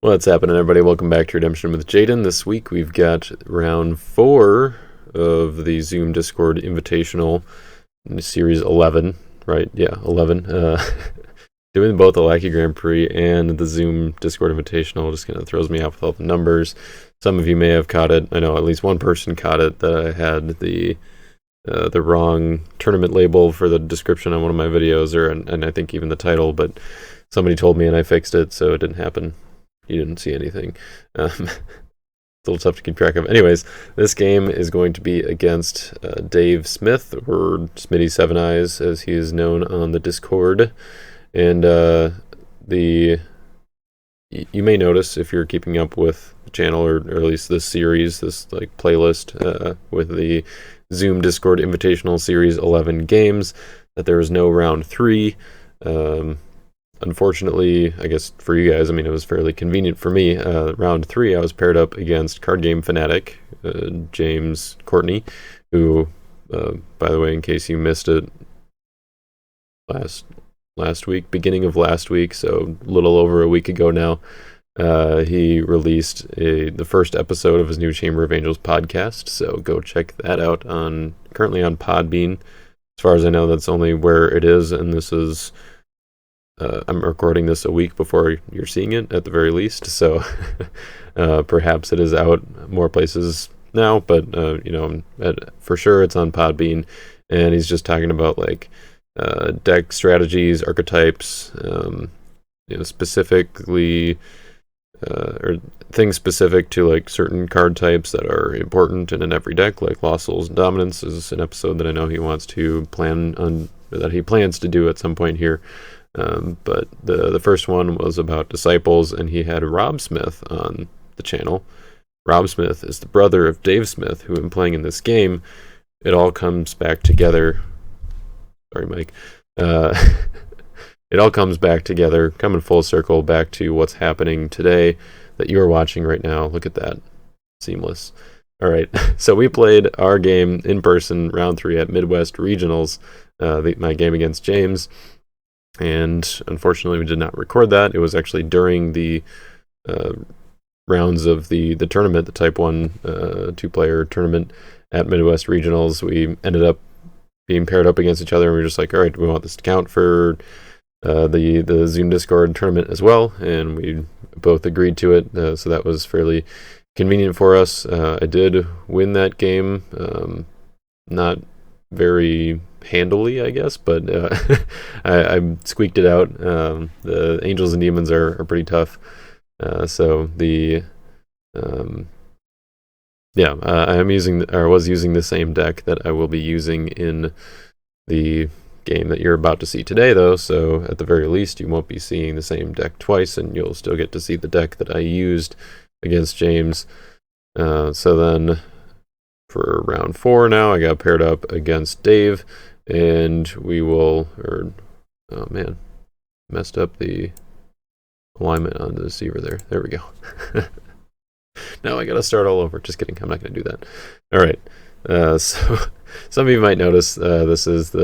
What's happening, everybody? Welcome back to Redemption with Jaden. This week we've got round 4 of the Zoom Discord Invitational, Series 11, right? Yeah, 11. Doing both the Lackey Grand Prix and the Zoom Discord Invitational just kind of throws me off with all the numbers. Some of you may have caught it. I know at least one person caught it, that I had the wrong tournament label for the description on one of my videos, and I think even the title, but somebody told me and I fixed it, so it didn't happen. You didn't see anything. It's a little tough to keep track of. Anyways, this game is going to be against Dave Smith, or Smitty Seven Eyes, as he is known on the Discord. And you may notice, if you're keeping up with the channel, or at least this series, this like playlist with the Zoom Discord Invitational Series 11 games, that there is no round 3. Unfortunately, I guess for you guys, I mean, it was fairly convenient for me. Round 3, I was paired up against Card Game Fanatic, James Courtney, who, by the way, in case you missed it, last week, beginning of last week, so a little over a week ago now, he released the first episode of his new Chamber of Angels podcast. So go check that out currently on Podbean. As far as I know, that's only where it is, and this is. I'm recording this a week before you're seeing it, at the very least, so perhaps it is out more places now, but for sure it's on Podbean, and he's just talking about like deck strategies, archetypes, specifically or things specific to like certain card types that are important in every deck, like Lost Souls and Dominance is an episode that I know he wants to plans to do at some point here. But the first one was about Disciples, and he had Rob Smith on the channel. Rob Smith is the brother of Dave Smith, who I'm playing in this game. It all comes back together. Sorry, Mike. It all comes back together, coming full circle back to what's happening today that you're watching right now. Look at that. Seamless. All right, so we played our game in person, round 3 at Midwest Regionals, my game against James. And unfortunately, we did not record that. It was actually during the rounds of the tournament, the Type 1 2-player tournament at Midwest Regionals. We ended up being paired up against each other, and we were just like, all right, we want this to count for the Zoom Discord tournament as well, and we both agreed to it, so that was fairly convenient for us. I did win that game, not very handily, I guess, but I squeaked it out. The Angels and Demons are pretty tough, so I was using the same deck that I will be using in the game that you're about to see today, though, so at the very least you won't be seeing the same deck twice, and you'll still get to see the deck that I used against James. So then for round 4 now, I got paired up against Dave, and oh man, messed up the alignment on the receiver there. There we go. Now I gotta start all over. Just kidding, I'm not gonna do that. All right, so some of you might notice this is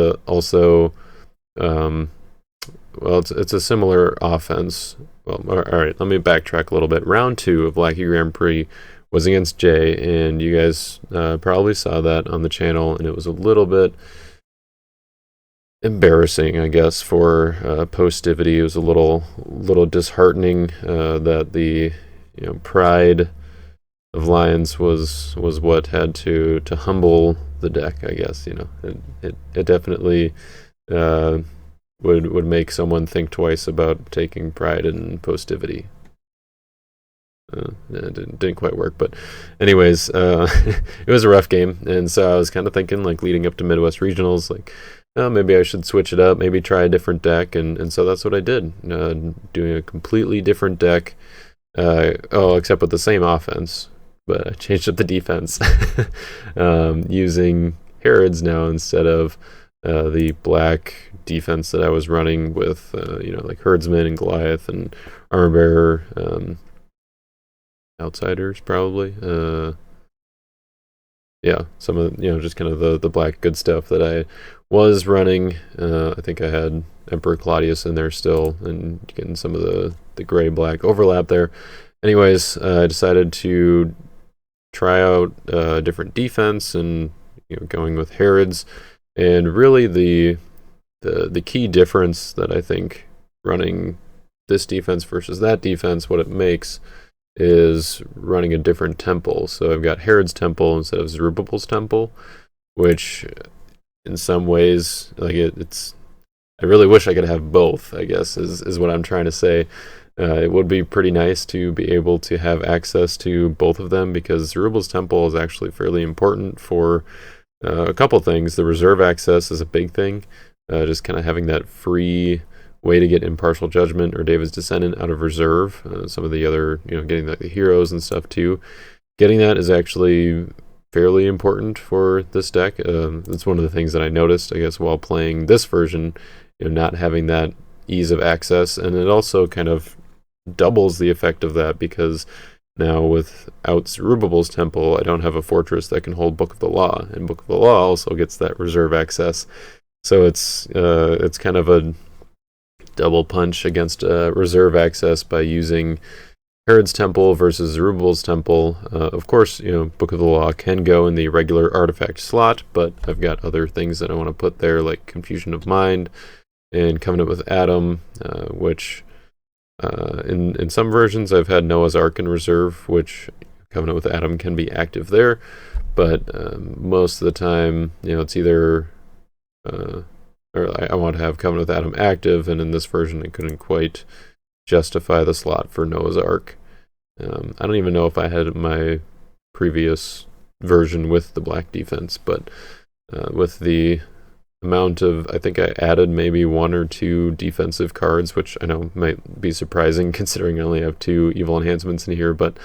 it's a similar offense. Well, all right, let me backtrack a little bit. Round 2 of Lackey Grand Prix was against Jay, and you guys probably saw that on the channel, and it was a little bit embarrassing, I guess, for Postivity. It was a little disheartening that the pride of Lions was what had to humble the deck, I guess. It definitely would make someone think twice about taking pride in Postivity. It didn't quite work, but anyways, it was a rough game, and so I was kind of thinking, like, leading up to Midwest Regionals, like, maybe I should switch it up, maybe try a different deck, and so that's what I did, doing a completely different deck, except with the same offense, but I changed up the defense, using Herods now instead of the black defense that I was running with, like Herdsman and Goliath and Armor Bearer, Outsiders, probably. Some of just kind of the black good stuff that I was running. I think I had Emperor Claudius in there still, and getting some of the gray black overlap there. anyways, I decided to try out a different defense and going with Herod's. And really the key difference that I think running this defense versus that defense, what it makes is running a different temple. So I've got Herod's temple instead of Zerubbabel's temple, which in some ways, like it's I really wish I could have both, I guess, is what I'm trying to say. It would be pretty nice to be able to have access to both of them, because Zerubbabel's temple is actually fairly important for a couple things. The reserve access is a big thing, just kind of having that free way to get impartial judgment or David's Descendant out of reserve. Some of the other, getting the heroes and stuff too. Getting that is actually fairly important for this deck. It's one of the things that I noticed, I guess, while playing this version, not having that ease of access, and it also kind of doubles the effect of that, because now without Zerubbabel's temple, I don't have a fortress that can hold Book of the Law, and Book of the Law also gets that reserve access. So it's kind of a double punch against reserve access by using Herod's temple versus Zerubbabel's temple. Of course, Book of the Law can go in the regular artifact slot, but I've got other things that I want to put there, like Confusion of Mind and Covenant with Adam, which in some versions I've had Noah's Ark in reserve, which Covenant with Adam can be active there, but most of the time, it's either or I want to have Covenant with Adam active, and in this version I couldn't quite justify the slot for Noah's Ark. I don't even know if I had my previous version with the black defense, but with the amount of, I think I added maybe 1 or 2 defensive cards, which I know might be surprising considering I only have 2 evil enhancements in here, but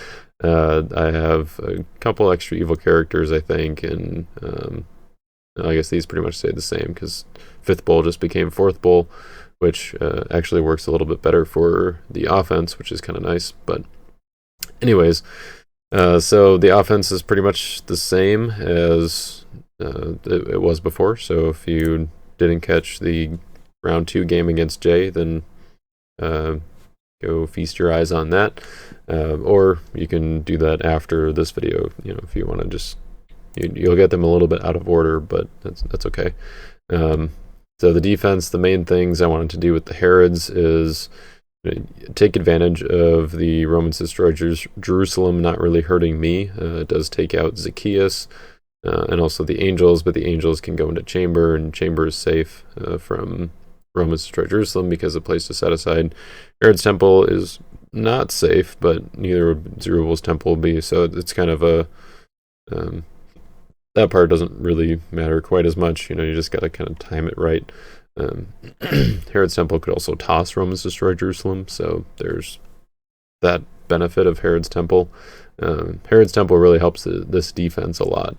I have a couple extra evil characters, I think, and I guess these pretty much stayed the same, because 5th Bowl just became 4th Bowl, which actually works a little bit better for the offense, which is kind of nice. But anyways, so the offense is pretty much the same as it was before. So if you didn't catch the round 2 game against Jay, then go feast your eyes on that, or you can do that after this video. If you want to just you'll get them a little bit out of order, but that's okay. So the defense, the main things I wanted to do with the Herods is take advantage of the Romans destroyed Jerusalem not really hurting me. It does take out Zacchaeus and also the angels, but the angels can go into Chamber, and Chamber is safe from Romans destroyed Jerusalem because the place to set aside. Herod's temple is not safe, but neither would Zerubbabel's temple will be, so it's kind of a that part doesn't really matter quite as much. You just got to kind of time it right. Herod's temple could also toss Romans destroy Jerusalem, so there's that benefit of Herod's temple. Herod's temple really helps this defense a lot.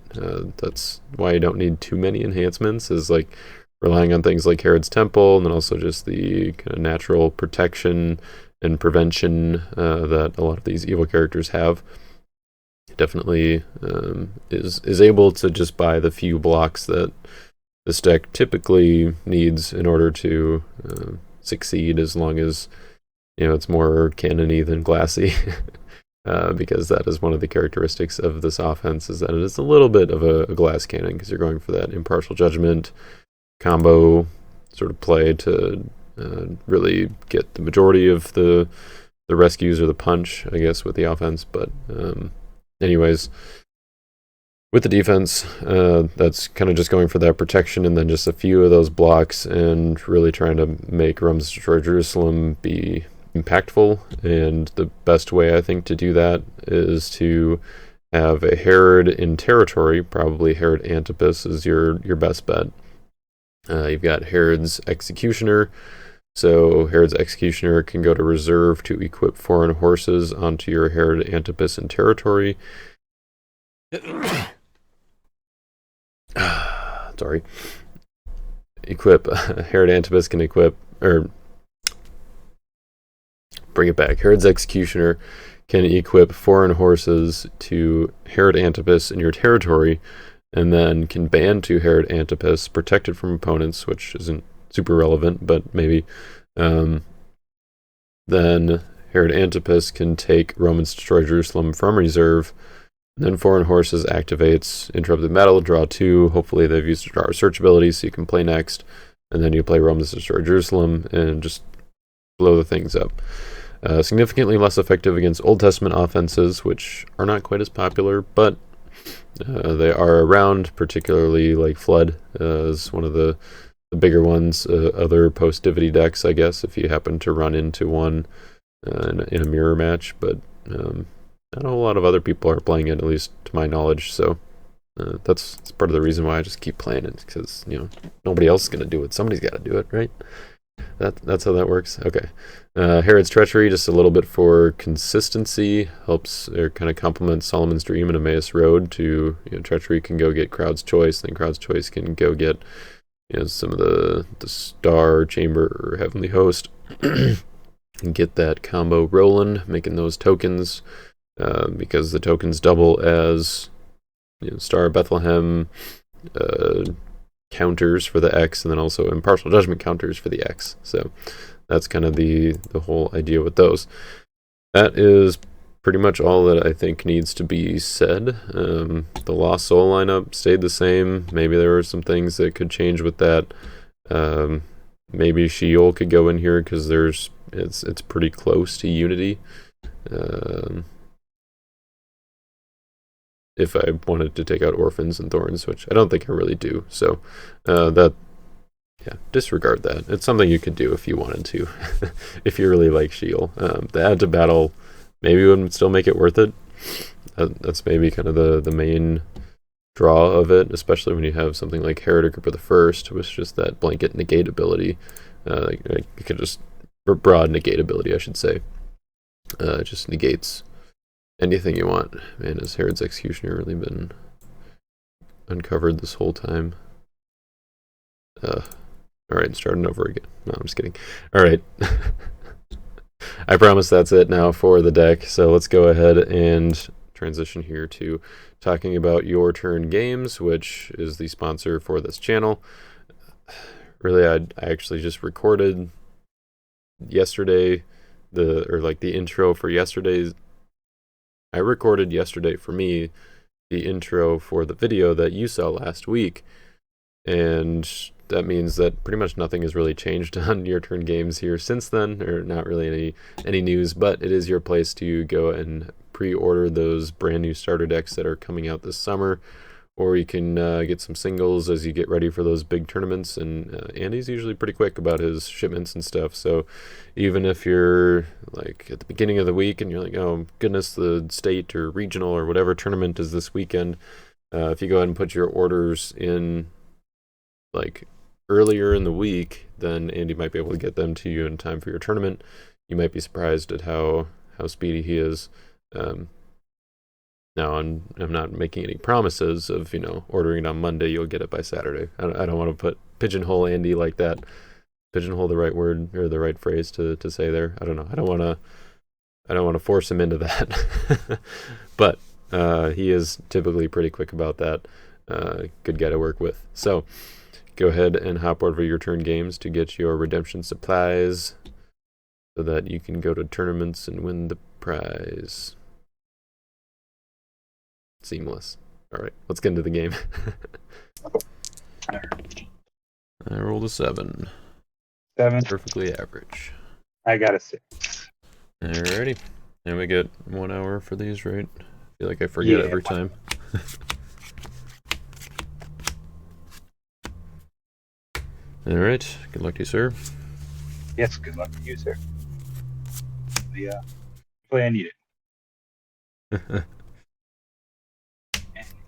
That's why you don't need too many enhancements, is like relying on things like Herod's temple, and then also just the kind of natural protection and prevention that a lot of these evil characters have. Definitely is able to just buy the few blocks that this deck typically needs in order to succeed, as long as it's more cannon-y than glassy. Because that is one of the characteristics of this offense, is that it is a little bit of a glass cannon, because you're going for that impartial judgment combo sort of play to really get the majority of the rescues or the punch, I guess, with the offense. But anyways, with the defense, that's kind of just going for that protection, and then just a few of those blocks, and really trying to make Romans destroy Jerusalem be impactful. And the best way I think to do that is to have a Herod in territory. Probably Herod Antipas is your best bet. You've got Herod's Executioner. So Herod's Executioner can go to reserve to equip foreign horses onto your Herod Antipas in territory. Sorry. Equip. Herod Antipas can equip, or bring it back. Herod's Executioner can equip foreign horses to Herod Antipas in your territory, and then can ban to Herod Antipas, protected from opponents, which isn't super relevant, but maybe. Then Herod Antipas can take Romans Destroy Jerusalem from reserve. And then Foreign Horses activates Interrupted Battle, draw 2. Hopefully they've used our search ability so you can play next. And then you play Romans Destroy Jerusalem and just blow the things up. Significantly less effective against Old Testament offenses, which are not quite as popular, but they are around, particularly like Flood is one of the bigger ones. Other Postivity decks, I guess, if you happen to run into one in a mirror match, but I know a lot of other people are playing it, at least to my knowledge, so that's part of the reason why I just keep playing it, because, nobody else is going to do it. Somebody's got to do it, right? That's how that works. Okay. Herod's Treachery, just a little bit for consistency, helps or kind of complements Solomon's Dream and Emmaus Road to, Treachery can go get Crowd's Choice, then Crowd's Choice can go get, some of the Star, Chamber, or Heavenly Host, and get that combo rolling, making those tokens, because the tokens double as Star of Bethlehem counters for the X, and then also Impartial Judgment counters for the X. So that's kind of the whole idea with those. That is pretty much all that I think needs to be said. The Lost Soul lineup stayed the same. Maybe there were some things that could change with that. Maybe Sheol could go in here because it's pretty close to Unity. If I wanted to take out Orphans and Thorns, which I don't think I really do. So disregard that. It's something you could do if you wanted to, if you really like Sheol. The add to battle maybe would still make it worth it. That's maybe kind of the main draw of it, especially when you have something like Heretic for the First, which is just that blanket negate ability. You could just, or broad negate ability, I should say. Just negates anything you want. Man, has Herod's Executioner really been uncovered this whole time? Alright, starting over again. No, I'm just kidding. Alright. I promise that's it now for the deck, so let's go ahead and transition here to talking about Your Turn Games, which is the sponsor for this channel. Really, I actually just recorded yesterday the intro for yesterday's. I recorded yesterday for me the intro for the video that you saw last week, and that means that pretty much nothing has really changed on Your Turn Games here since then, or not really any news, but it is your place to go and pre-order those brand new starter decks that are coming out this summer, or you can get some singles as you get ready for those big tournaments. And Andy's usually pretty quick about his shipments and stuff, so even if you're like at the beginning of the week and you're like, oh goodness, the state or regional or whatever tournament is this weekend, if you go ahead and put your orders in like earlier in the week, then Andy might be able to get them to you in time for your tournament. You might be surprised at how speedy he is. Now, I'm not making any promises of, ordering it on Monday, you'll get it by Saturday. I don't want to pigeonhole Andy like that. Pigeonhole the right word or the right phrase to say there. I don't know. I don't want to force him into that. But he is typically pretty quick about that. Good guy to work with. So go ahead and hop over Your Turn Games to get your redemption supplies so that you can go to tournaments and win the prize. Seamless. All right, let's get into the game. I rolled a 7. 7. Perfectly average. I got a 6. Alrighty. And we get 1 hour for these, right? I feel like I forget every time. Alright, good luck to you, sir. Yes, good luck to you, sir. Yeah, play I need it. And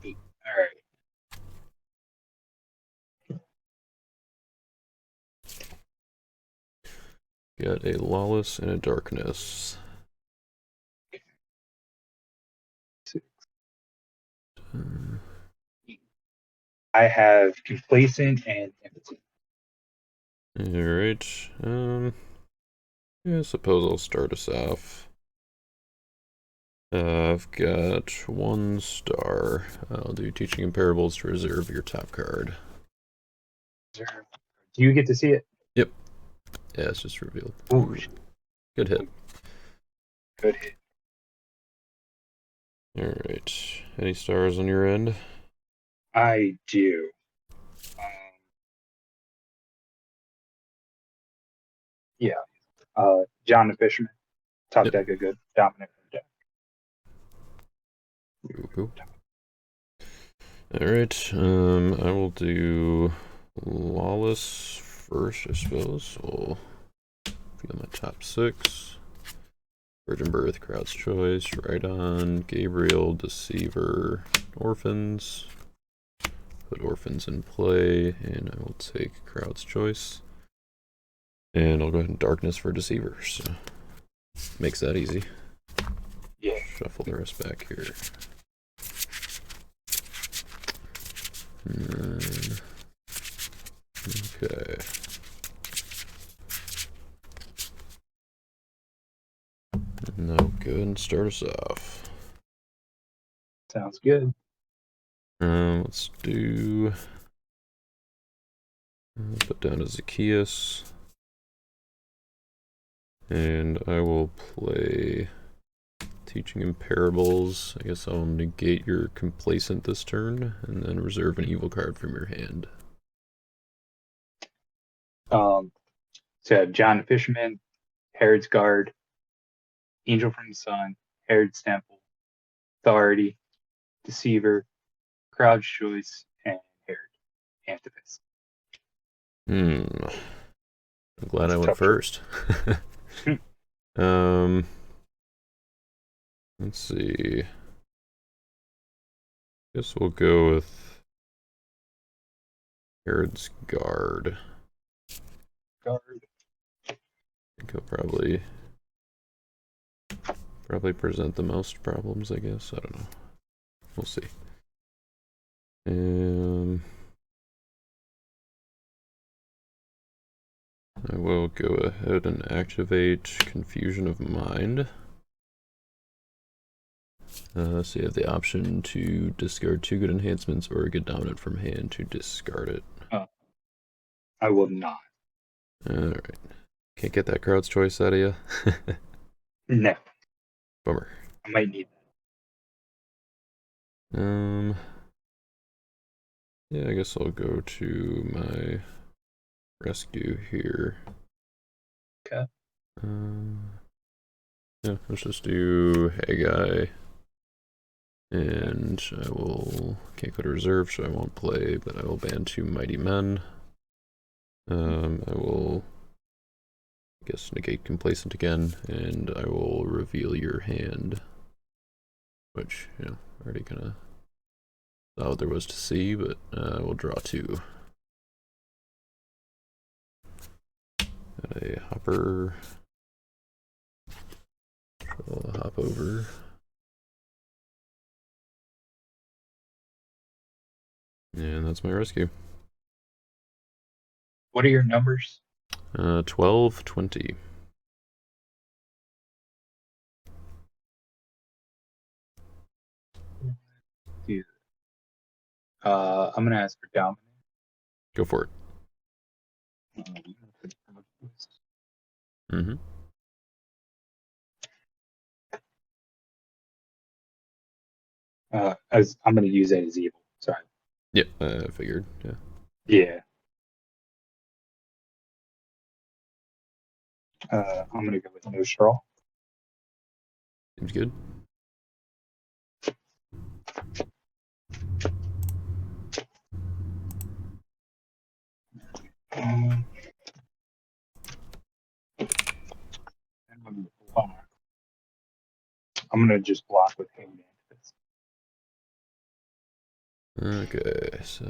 8. All right. Got a Lawless and a Darkness. 6. I have Complacent and Impotent. Alright. I suppose I'll start us off. I've got 1 star. I'll do Teaching in Parables to reserve your top card. Do you get to see it? Yep. Yeah, it's just revealed. Ooh. Good hit. Good hit. Alright. Any stars on your end? I do. Yeah. John the Fisherman. Top Yep. deck a good dominant deck. Cool. Alright, I will do Lawless first, I suppose. We'll feel my top 6. Virgin Birth, Crowd's Choice, Right On, Gabriel, Deceiver, Orphans. Put Orphans in play, and I will take Crowd's Choice. And I'll go ahead and Darkness for Deceiver, so makes that easy. Yeah. Shuffle the rest back here. Okay. Now go ahead and start us off. Sounds good. Let's do. Put down a Zacchaeus. And I will play Teaching in Parables. I guess I'll negate your Complacent this turn, and then reserve an evil card from your hand. So John the Fisherman, Herod's Guard, Angel from the Sun, Herod's Temple, Authority, Deceiver, Crowd's Choice, and Herod. Antipas. I'm glad I went first. Let's see. Guess we'll go with Herod's Guard. Guard. I think he'll probably present the most problems, I guess. I don't know. We'll see. I will go ahead and activate Confusion of Mind. So you have the option to discard 2 good enhancements or a good dominant from hand to discard it. I will not. Alright. Can't get that Crowd's Choice out of you? No. Bummer. I might need that. Yeah, I guess I'll go to my rescue here. Okay. Yeah, let's just do Haggai. And I can't go to reserve, so I won't play, but I will ban 2 Mighty Men. I will, I guess, negate Complacent again, and I will reveal your hand. Which, already kind of saw what there was to see, but we'll draw 2. Got a hopper. I'll hop over. And that's my rescue. What are your numbers? 12, 20. I'm gonna ask for dominant. Go for it. Mm-hmm. I'm gonna use that as evil. Sorry. Yeah, I figured. Yeah. Yeah. I'm gonna go with no straw. Seems good. I'm gonna just block with Hangman. Okay, so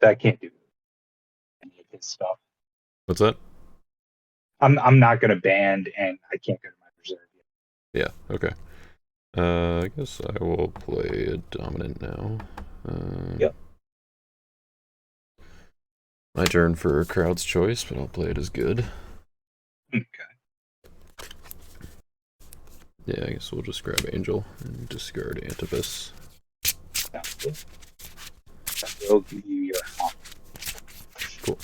I can't do any of his stuff. what's that? I'm not gonna ban, and I can't go to my reserve yet. Yeah, okay. I guess I will play a dominant now. Yep. My turn for Crowd's Choice, but I'll play it as good. Okay. Yeah, I guess we'll just grab Angel and discard Antipas. Sounds good. That will give you your hop. Cool.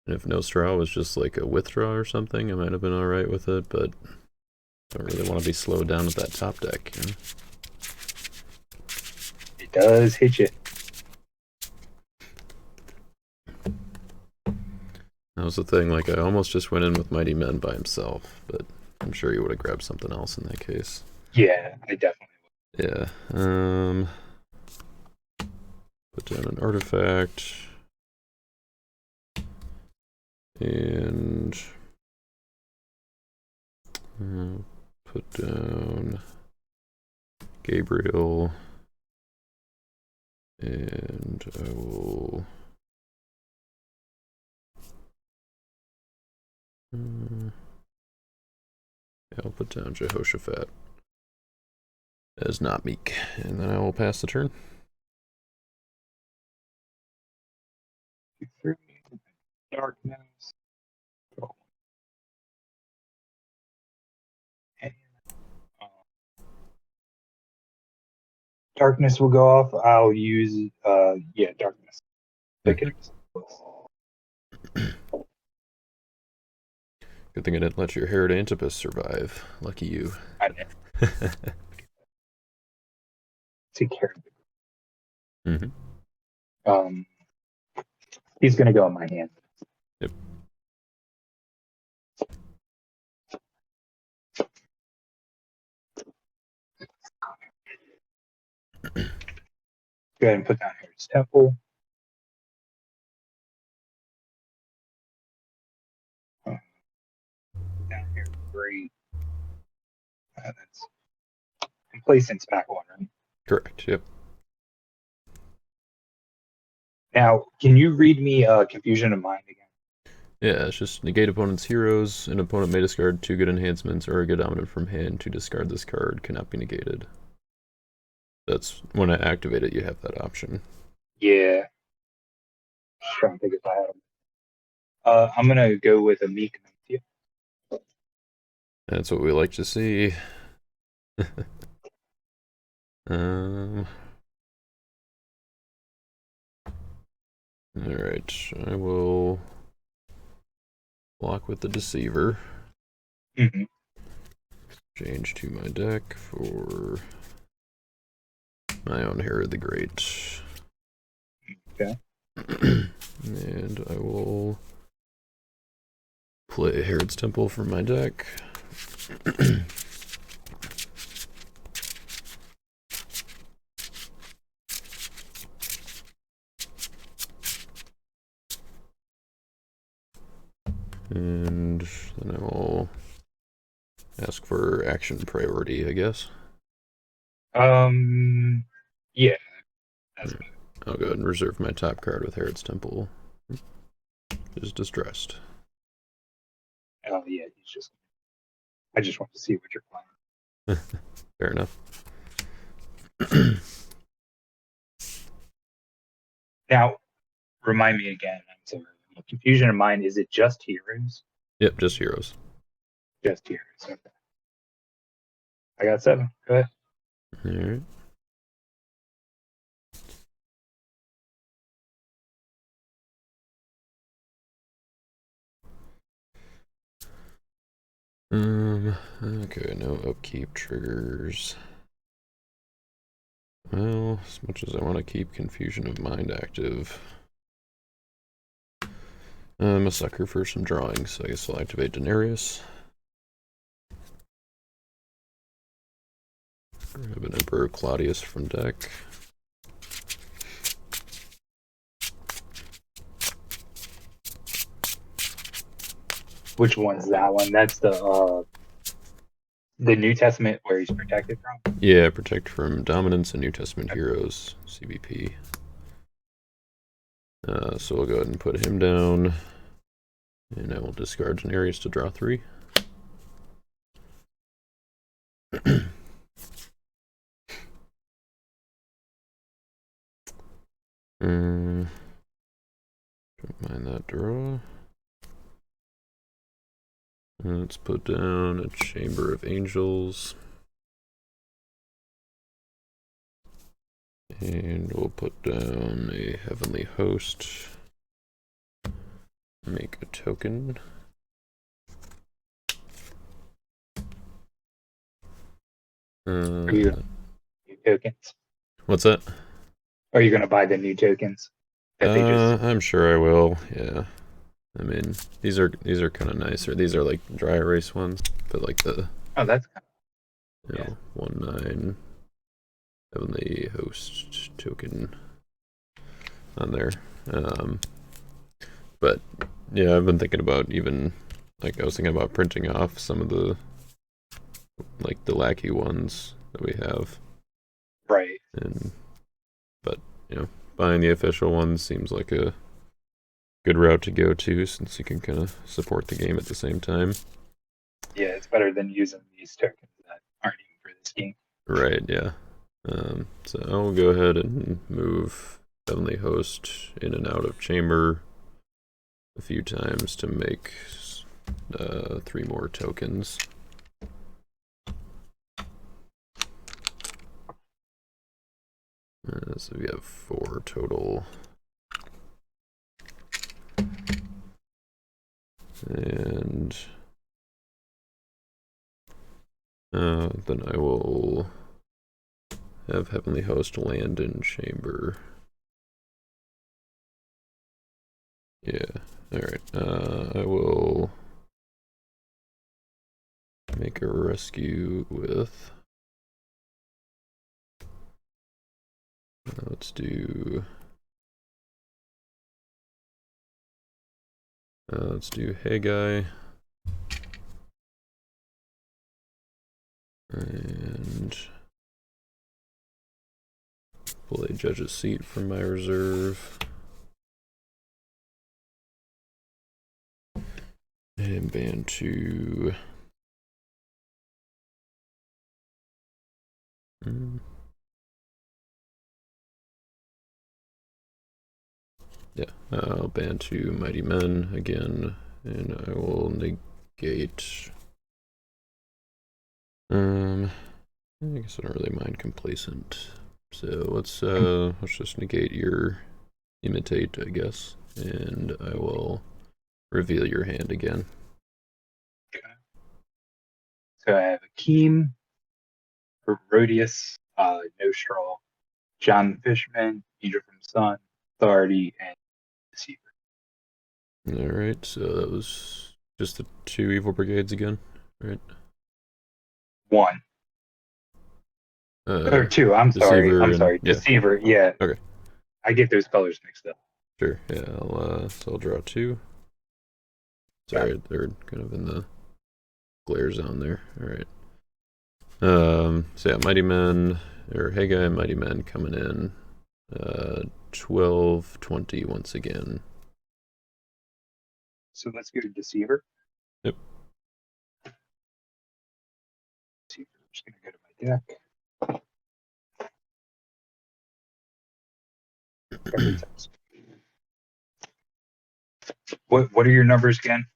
And if Nostra was just like a withdraw or something, I might have been alright with it, but don't really want to be slowed down with that top deck. You know? It does hit you. That was the thing, like, I almost just went in with Mighty Men by himself, but I'm sure he would have grabbed something else in that case. Yeah, I definitely would. Yeah. Put down an artifact. And put down Gabriel. And I will... yeah, I'll put down Jehoshaphat as not meek. And then I will pass the turn. Darkness. And, darkness will go off. I'll use darkness. Good thing I didn't let your Heroditary survive. Lucky you. I did. Take care of it. He's gonna go in my hand. Yep. Go ahead and put down Herod's Temple. Down here, great. That's complacence back one, right? Correct, yep. Now, can you read me Confusion of Mind again? Yeah, it's just negate opponent's heroes. An opponent may discard 2 good enhancements or a good dominant from hand to discard this card. Cannot be negated. That's when I activate it, you have that option. Yeah. Just trying to think if I had them. I'm gonna go with a meek. That's what we like to see. Alright, I will block with the Deceiver. Mm-hmm. Change to my deck for my own Herod the Great. Okay. And I will play Herod's Temple from my deck. And then I will ask for action priority, I guess. Yeah. I'll go ahead and reserve my top card with Herod's Temple. Is distressed. Oh yeah, I just want to see what you're playing. Fair enough. Now, remind me again. I'm sorry. Confusion of Mind. Is it just heroes? Yep, just heroes. Just heroes. Okay. I got 7. Go ahead. All right. Okay, no upkeep triggers. Well, as much as I want to keep Confusion of Mind active, I'm a sucker for some drawing, so I guess I'll activate Denarius. Grab an Emperor Claudius from deck. Which one's that one? That's the New Testament where he's protected from? Yeah, protect from dominance and New Testament heroes, CBP. So we'll go ahead and put him down. And I will discard Denarius to draw 3. Don't mind that draw. Let's put down a Chamber of Angels. And we'll put down a Heavenly Host. make a token. Are you new tokens? What's that? Are you gonna buy the new tokens? That they just I'm sure I will. Yeah. I mean, these are kind of nicer. These are like dry erase ones, but like the that's you know 1.9 heavenly host token on there. But yeah, I've been thinking about even like I was thinking about printing off some of the like the lackey ones that we have. right. And but buying the official ones seems like a good route to go to, since you can kind of support the game at the same time. Yeah, it's better than using these tokens that aren't even for this game. Right, yeah. So I'll go ahead and move Heavenly Host in and out of chamber a few times to make 3 more tokens. So we have 4 total. And then I will have Heavenly Host land in chamber. Yeah, alright. I will make a rescue with... let's do Hey Guy. And play Judge's Seat from my reserve. And ban 2. Yeah, I'll ban 2 Mighty Men again, and I will negate. I guess I don't really mind Complacent. So let's just negate your Imitate, I guess, and I will reveal your hand again. Okay. So I have Akeem, Herodius, No Straw, John Fishman, Angel from Sun, Authority, and Deceiver. Alright, so that was just the 2 Evil Brigades again, right? 1. Or 2, I'm sorry. Yeah. Deceiver, yeah. Okay. I get those colors mixed up. Sure, yeah, I'll draw 2. Sorry, they're kind of in the glare zone there. Alright. So yeah, Mighty Men, or Hey Guy, Mighty Men coming in. 12-20 once again. So let's go to Deceiver. Yep. Deceiver. I'm just gonna go to my deck. What are your numbers again?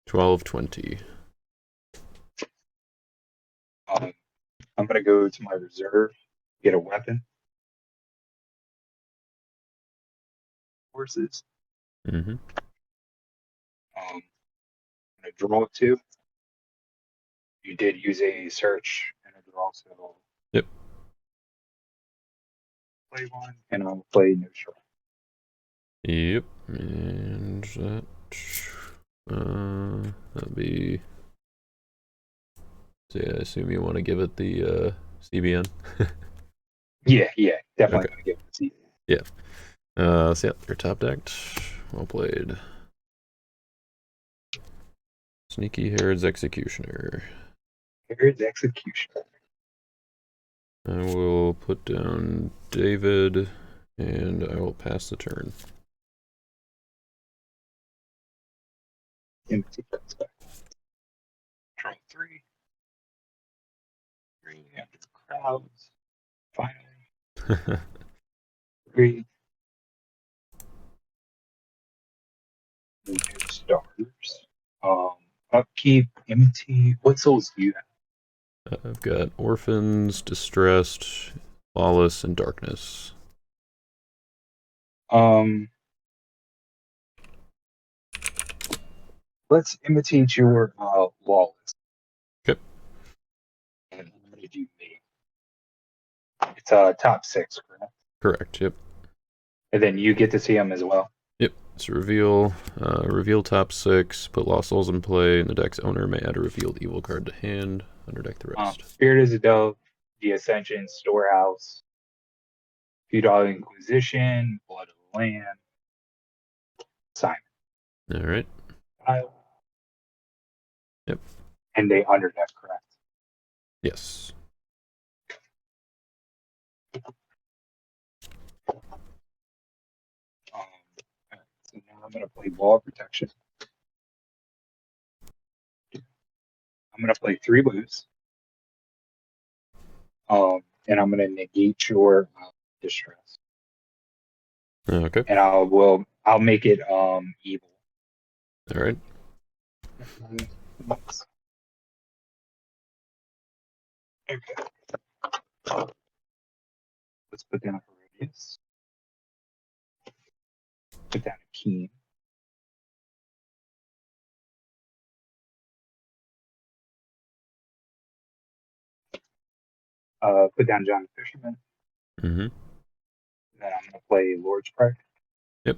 12-20. I'm gonna go to my reserve, get a weapon. Horses. Mm-hmm. I'm gonna draw 2. You did use a search and a draw, so Yep. play 1, and I'll play No Straw. Yep. And that that'd be. So yeah, I assume you want to give it the CBN. Yeah, definitely Okay. gonna give it a C. Yeah. So yeah, you're top decked. Well played. Sneaky Herod's Executioner. Herod's Executioner. I will put down David, and I will pass the turn. Imitate that back. Draw 3. 3 after crowds. Finally. 3. No stars. Upkeep, imitate. What souls do you I've got Orphans, Distressed, Lawless, and Darkness. have? let's imitate your lawless. Okay. And I'm going to do me. It's top 6, correct? Correct. Yep. And then you get to see them as well. Yep. So reveal top 6, put Lost Souls in play, and the deck's owner may add a revealed evil card to hand, underdeck the rest. Spirit is a Dove, the Ascension, Storehouse, Feudal Inquisition, Blood of the Land, Simon. All right. Yep. And they underdeck, correct? Yes. So now I'm going to play Wall of Protection. I'm going to play 3 blues. And I'm going to negate your distress. Okay. And I'll make it evil. All right. Okay. Let's put down Herodias. Put down a Keen. Put down John Fisherman. Mm-hmm. Then I'm going to play Lord's Pride. Yep.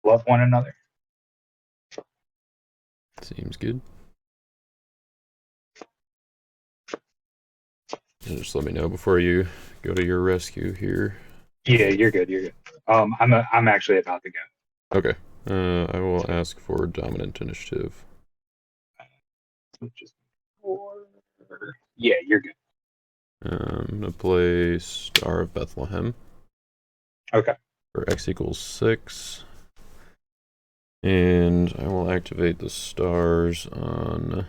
Love one another. Seems good. And just let me know before you go to your rescue here. Yeah, you're good. You're good. I'm actually about to go. Okay. I will ask for dominant initiative. Just 4. Yeah, you're good. I'm gonna play Star of Bethlehem. Okay. For X equals 6. And I will activate the stars on...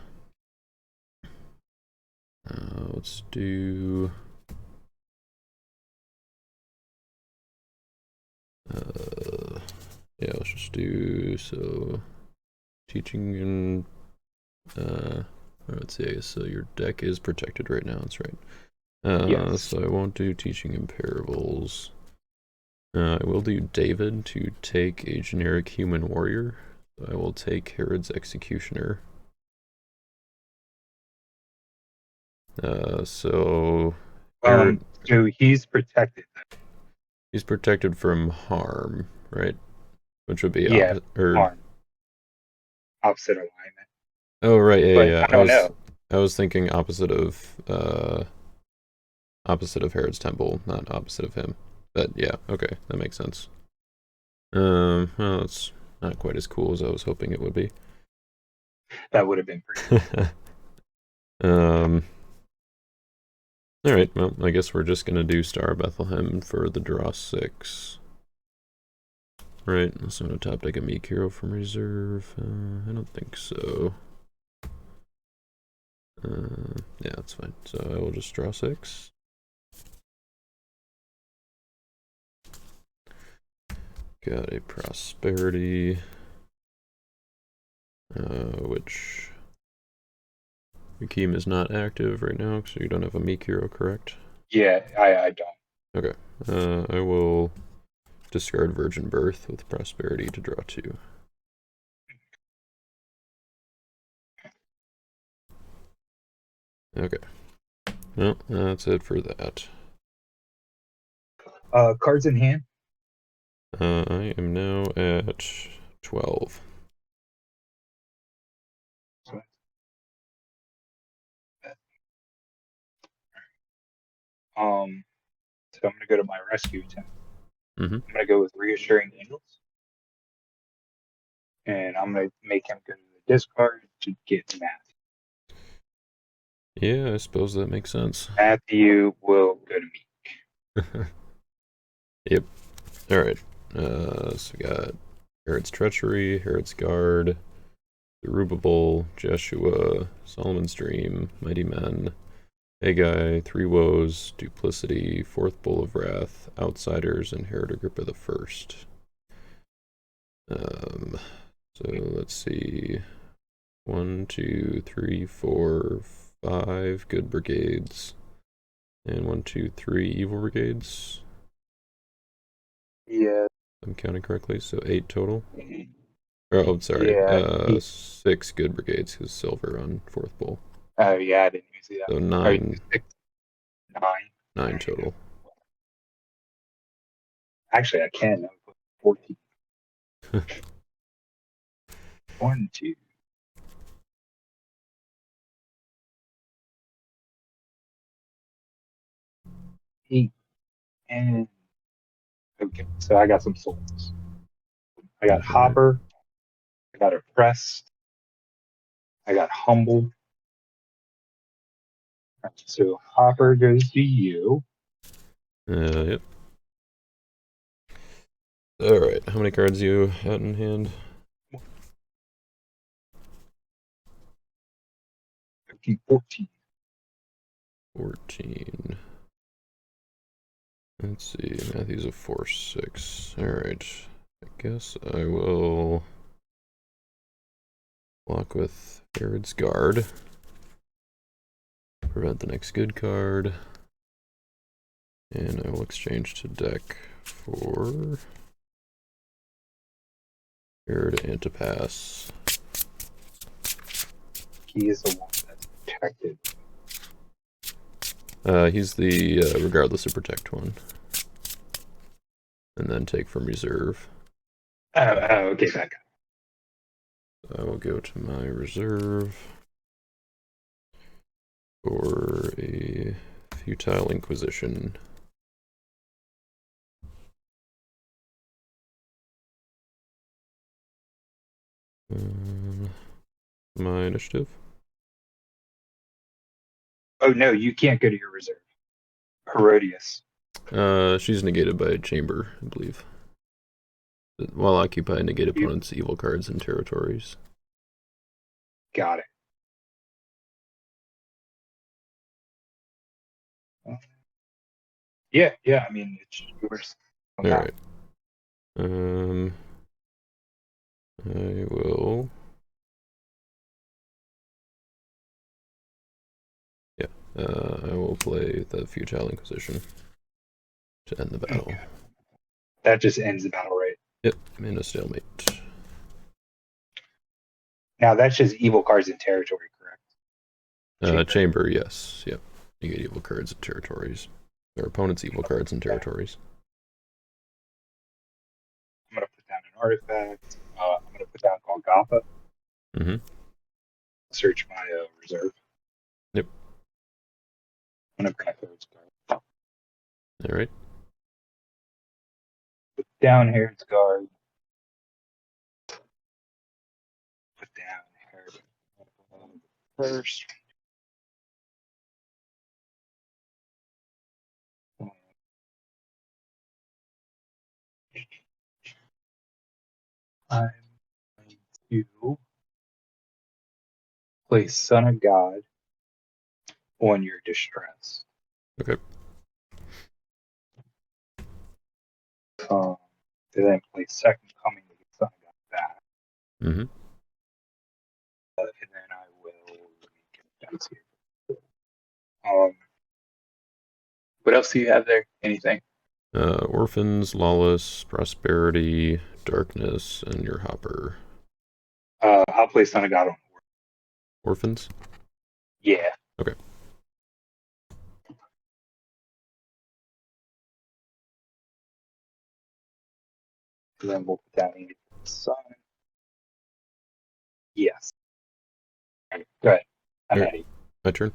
let's do... yeah, let's just do... So, teaching and... let's see, I guess so your deck is protected right now, that's right. Yes. So I won't do teaching in parables. I will do David to take a generic human warrior. I will take Herod's Executioner. So Herod, so he's protected. he's protected from harm, right? Which would be harm. Opposite alignment. Oh right, yeah. I don't know. I was thinking opposite of Herod's Temple, not opposite of him. But yeah, okay, that makes sense. Well, it's not quite as cool as I was hoping it would be. That would have been pretty cool. Alright, well, I guess we're just gonna do Star of Bethlehem for the draw 6. Right, so I'm gonna top deck a Meek Hero from reserve. I don't think so. Yeah, that's fine. So I will just draw 6. Got a Prosperity, which Hakeem is not active right now, so you don't have a Meek Hero, correct? Yeah, I don't. Okay. I will discard Virgin Birth with Prosperity to draw 2. Okay. Well, that's it for that. Cards in hand. I am now at 12. So I'm gonna go to my rescue attempt. Mm-hmm. I'm gonna go with Reassuring Angels, and I'm gonna make him go to the discard to get Matt. Yeah, I suppose that makes sense. Matthew will go to Meek. Yep. All right. So we got Herod's Treachery, Herod's Guard, Zerubbabel, Jeshua, Solomon's Dream, Mighty Men, Haggai, Three Woes, Duplicity, Fourth Bull of Wrath, Outsiders, and Herod Agrippa the First. So let's see. 1, 2, 3, 4, 5 good brigades, and 1, 2, 3 evil brigades. Yeah. I'm counting correctly, so 8 total. Oh, sorry. Yeah. 6 good brigades, because silver on 4th bowl. Oh, yeah, I didn't even see that. So All right, 9, 6, 9. 9 total. Actually, I can. I put 14. 1, 2. 8, and okay. So I got some souls. I got Alright. Hopper. I got Oppressed. I got Humble. So Hopper goes to you. Yep. Alright, how many cards you had in hand? 15, 14. 14. Let's see, Matthew's a 4/6. Alright, I guess I will block with Herod's Guard. Prevent the next good card. And I will exchange to deck for Herod Antipass. He is the one that's protected. He's the regardless of protect one. And then take from reserve. Oh, okay, that guy. I will go to my reserve for a Futile Inquisition. My initiative? Oh, no, you can't go to your reserve. Herodias. She's negated by Chamber, I believe. While occupied, negate You opponent's evil cards and territories. got it. Yeah, I mean, it's yours. Alright. I will... Yeah, I will play the Futile Inquisition to end the battle. Okay. That just ends the battle, right? Yep, in a stalemate. Now, that's just evil cards in territory, correct? Chamber, yes. Yep. You get evil cards and territories. Their opponent's evil cards and territories. I'm going to put down an artifact. I'm going to put down Golgotha. Mm-hmm. Search my reserve. Yep. I'm going to grab those cards. Alright. Put down Herod's Guard. Put down Herod first. I'm going to place Son of God on your distress. Okay. Then place Second Coming to get Son of God back. Mm-hmm. And then I will get down here. What else do you have there? Anything? Orphans, Lawless, Prosperity, Darkness, and your Hopper. I'll place Son of God on. Orphans? Yeah. Okay. And then we'll put down Son. Yes. Go ahead. I'm Alright. ready. My turn?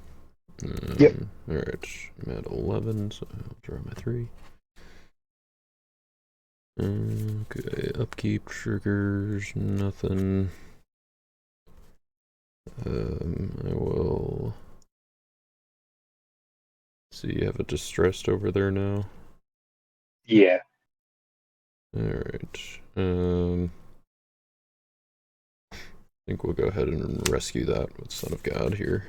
Yep. Alright. I'm at 11, so I'll draw my 3. Okay, upkeep triggers, nothing. I will... See, you have a distressed over there now? Yeah. Alright. I think we'll go ahead and rescue that with Son of God here.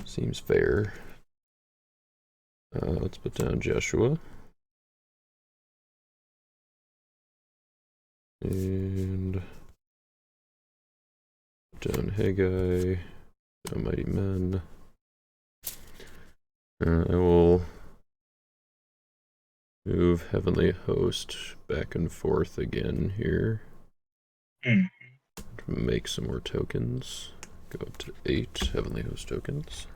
Seems fair. Let's put down Joshua. And put down Haggai. Down Mighty Men. I will Move Heavenly Host back and forth again here. Make some more tokens. Go up to 8 Heavenly Host tokens.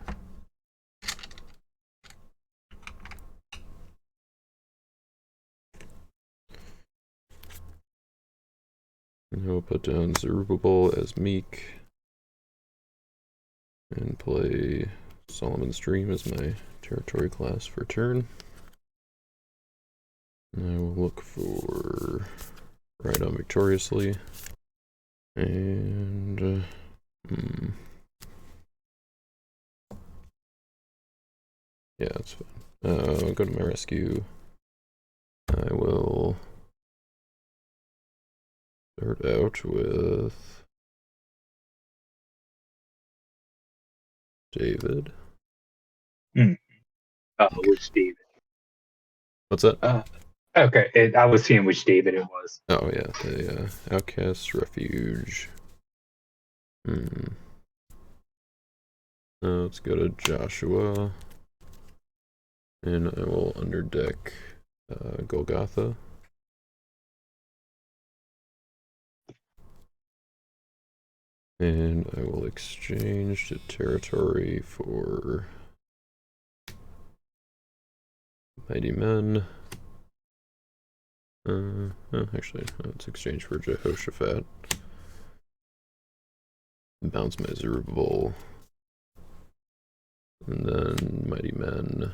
And we'll put down Zerubbabel as Meek. And play Solomon's Dream as my territory class for turn. And I will look for Ride On Victoriously. And yeah, that's fine. I'll go to my rescue. I will start out with David. Which David? What's that? Okay, I was seeing which David it was. Oh yeah, the Outcast Refuge. Let's go to Joshua. And I will underdeck Golgotha. And I will exchange the territory for Mighty Men. Actually, let's exchange for Jehoshaphat. Bounce my Zerubbabel. And then Mighty Men,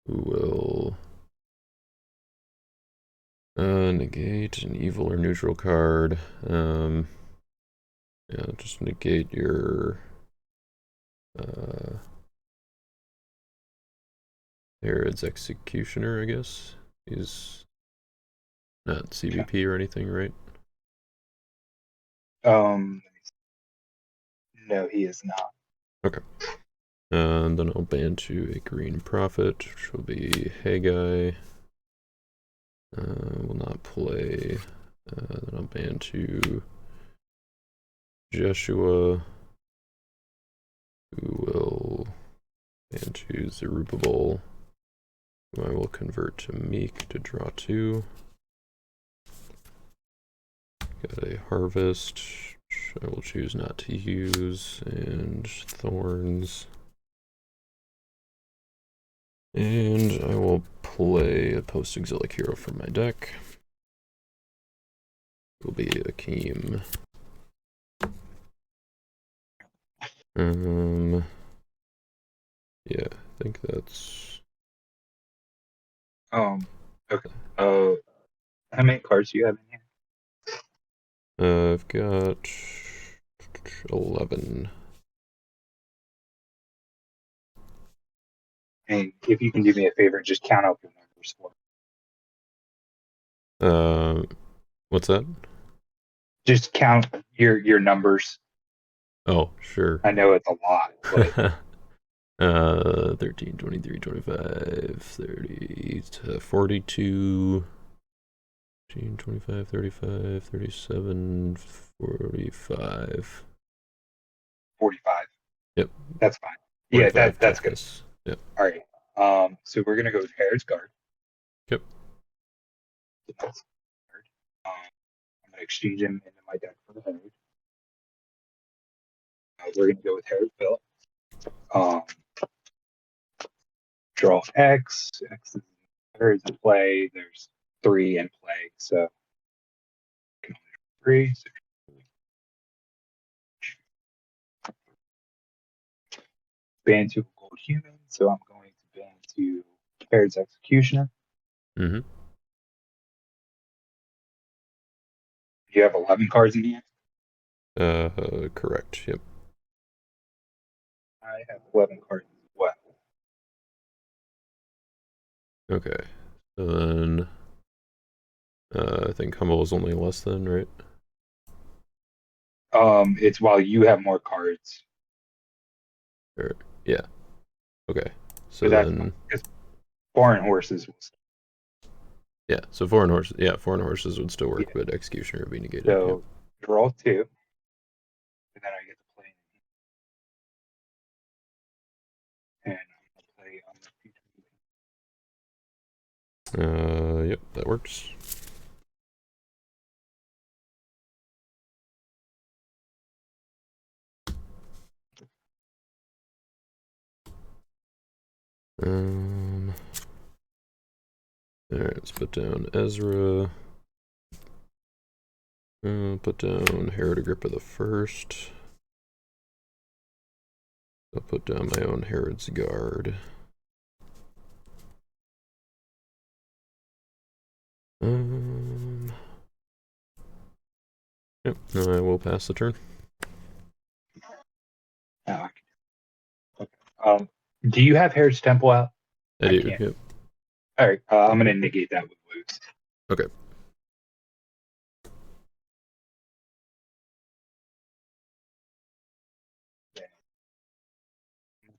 who will negate an evil or neutral card. Yeah, just negate your Herod's Executioner, I guess. He's not CVP or anything, right? No, he is not. Okay. And then I'll ban to a Green Prophet, which will be Haggai. Will not play. Then I'll ban to Jeshua, who will ban to Zerubbabel, who I will convert to Meek to draw 2. Got a Harvest, which I will choose not to use, and Thorns. And I will play a post-exilic hero from my deck. It will be Akeem. Yeah, I think that's... Okay. How many cards do you have in here? I've got 11. And if you can do me a favor, just count up your numbers for me. What's that? Just count your numbers. Oh, sure. I know it's a lot, but 13, 23, 25, 30, 42, 15, 25, 35, 37, 45. 45. Yep. That's fine. Yeah, that's good. Yep. All right. So we're gonna go with Herod's Guard. Yep. I'm gonna exchange him into my deck for the Herod. We're gonna go with Herod Philip. Draw X. X is Herod's in play. There's 3 in play, so I can only draw 3. So ban to a gold human, so I'm going to ban to Herod's Executioner. Mm-hmm. You have 11 cards in here? Correct, yep. I have 11 cards as well. Okay. So then I think Humble is only less than, right? It's while you have more cards. Or, yeah. Okay. So But then because foreign horses will start. Yeah, so foreign horses would still work, but Executioner would be negated. So draw 2. And then I get to play. And I'm gonna play on the future. Yep, that works. Alright, let's put down Ezra. Put down Herod Agrippa the First. I'll put down my own Herod's Guard. Yep, I will pass the turn. Oh, okay. Do you have Herod's Temple out? I do, can't. yep. All right, I'm going to negate that with Luke's. Okay.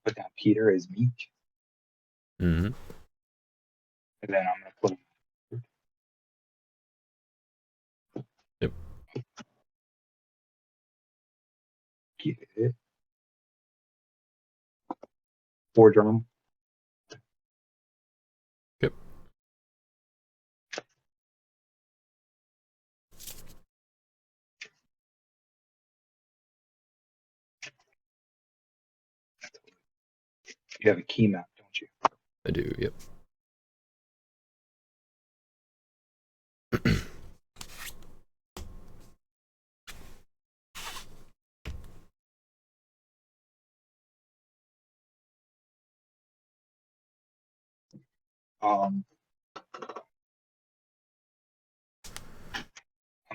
Put down Peter as meek. Mm-hmm. And then I'm going to put Yep. Get it. 4 drum. Yep. You have a key map, don't you? I do, yep.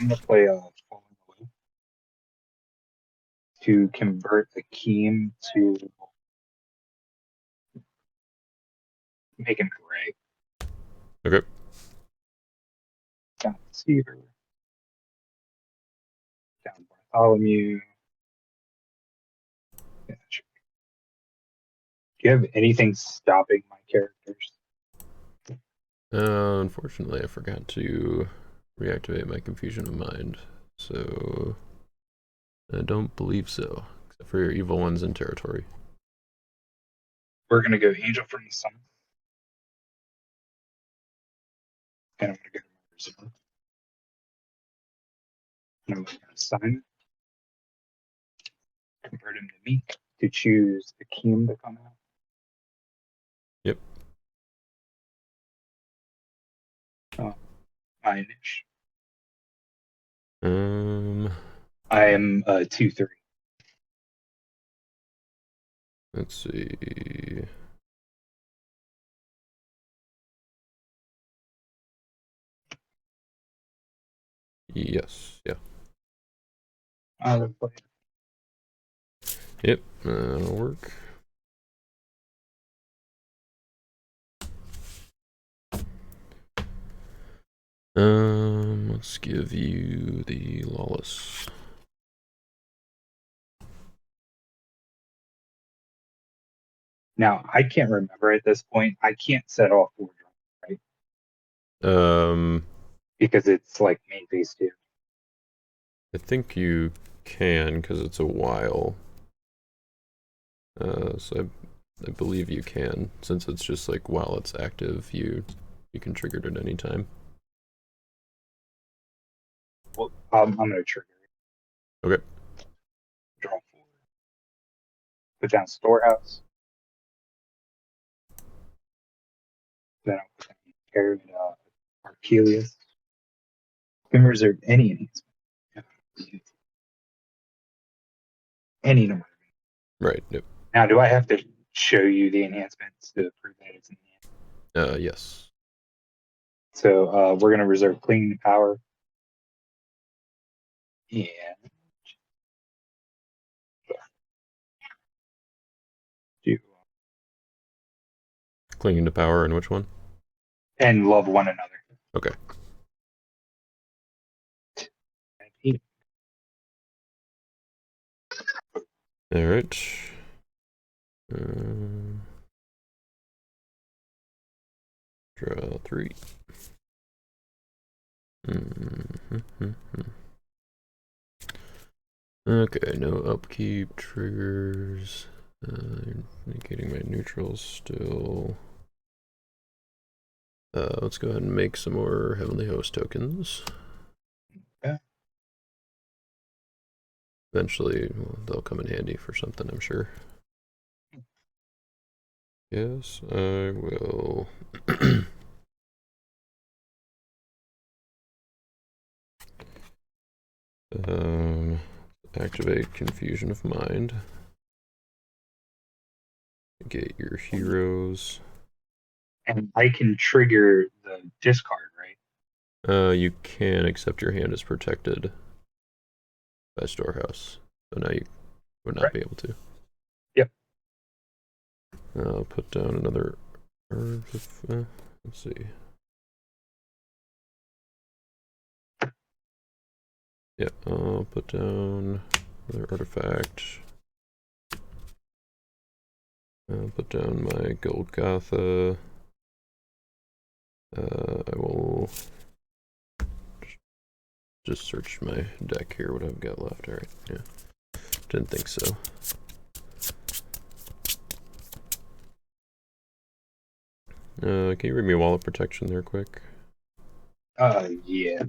I'm going to play Falling Away to convert the Keem to make him gray. Okay. Down Deceiver. Down Bartholomew. Yeah, sure. Do you have anything stopping my characters? Unfortunately, I forgot to reactivate my Confusion of Mind, so I don't believe so, except for your evil ones in territory. We're going to go Angel from the Sun. And I'm going to go to my reserve. And I'm going to assign it, convert him to meek to choose the Keem to come out. Yep. My niche. I am 2/3. Let's see. Yes, yeah. Yep, that'll work. Let's give you the Lawless. Now, I can't remember at this point. I can't set off 4 drums, right? Because it's like main phase 2. I think you can, because it's a while. So I believe you can, since it's just like while it's active, you can trigger it at any time. Well, I'm going to trigger it. Okay. Draw 4. Put down Storehouse. Then I'll put down Herod Archelius. Can reserve any enhancement. Any number. Right, yep. Now, do I have to show you the enhancements to prove that it's enhanced? Yes. So we're going to reserve Clinging to Power. And do Clinging to Power, and which one? and love one another. Okay. All right. Draw 3. Okay, no upkeep triggers. Negating my neutrals still. Let's go ahead and make some more Heavenly Host tokens. Okay. Eventually, well, they'll come in handy for something, I'm sure. Yes, I will. Activate Confusion of Mind. Get your heroes. And I can trigger the discard, right? You can, except your hand is protected by Storehouse. So now you would not be able to. Yep. I'll put down another. Let's see. Yeah, I'll put down another artifact. I'll put down my Golgotha. I will just search my deck here, what I've got left. Alright, yeah. Didn't think so. Can you read me Wall of Protection there quick? Yeah.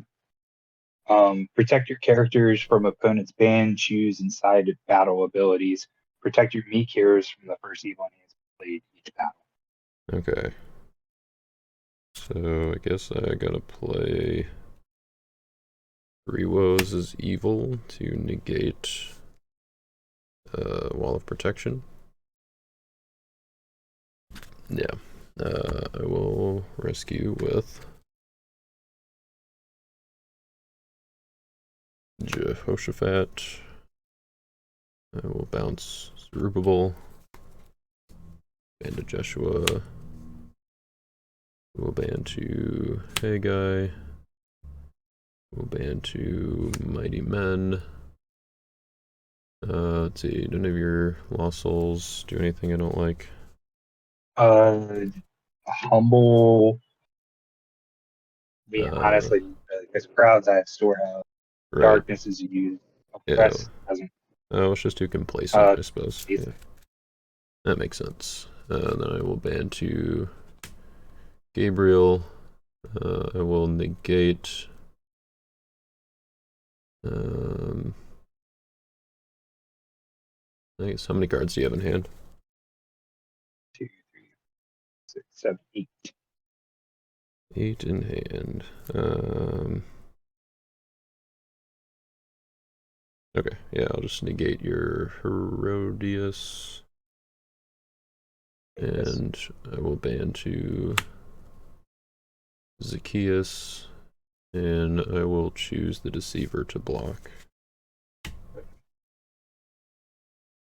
Protect your characters from opponent's ban, choose inside battle abilities. Protect your meek heroes from the first evil enemies played each battle. Okay. So I guess I gotta play Three Woes as evil to negate Wall of Protection. Yeah. I will rescue with Jehoshaphat. I will bounce Zerubbabel. Ban to Jeshua. We'll ban to Haggai. We'll ban to Mighty Men. Let's see, none of your Lost Souls do anything I don't like. Humble. Honestly, because crowds I have Storehouse. Right. Darkness is used. Oppress doesn't. Let's just do Complacent, I suppose. Yeah. That makes sense. Then I will ban to Gabriel. I will negate. I guess how many cards do you have in hand? 2, 3, 6, 7, 8. 8 in hand. Okay, yeah, I'll just negate your Herodias. And I will ban to Zacchaeus. And I will choose the Deceiver to block.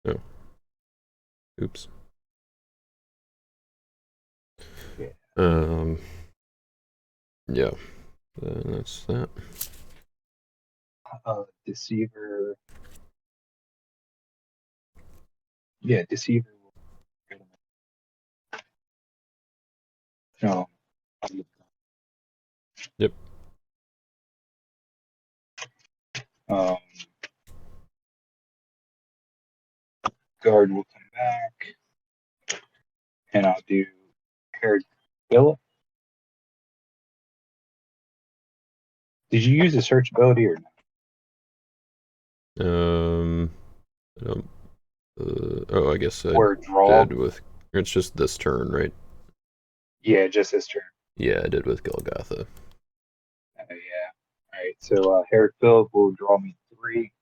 Oh. Oops. Yeah. That's that. Deceiver. Yeah, Deceiver. No. Yep. Guard will come back. And I'll do Heroditary. Did you use the search ability or not? I don't. I guess I Or draw? did with. It's just this turn, right? Yeah, just this turn. Yeah, I did with Golgotha. Yeah. All right. So Herod Philip will draw me 3.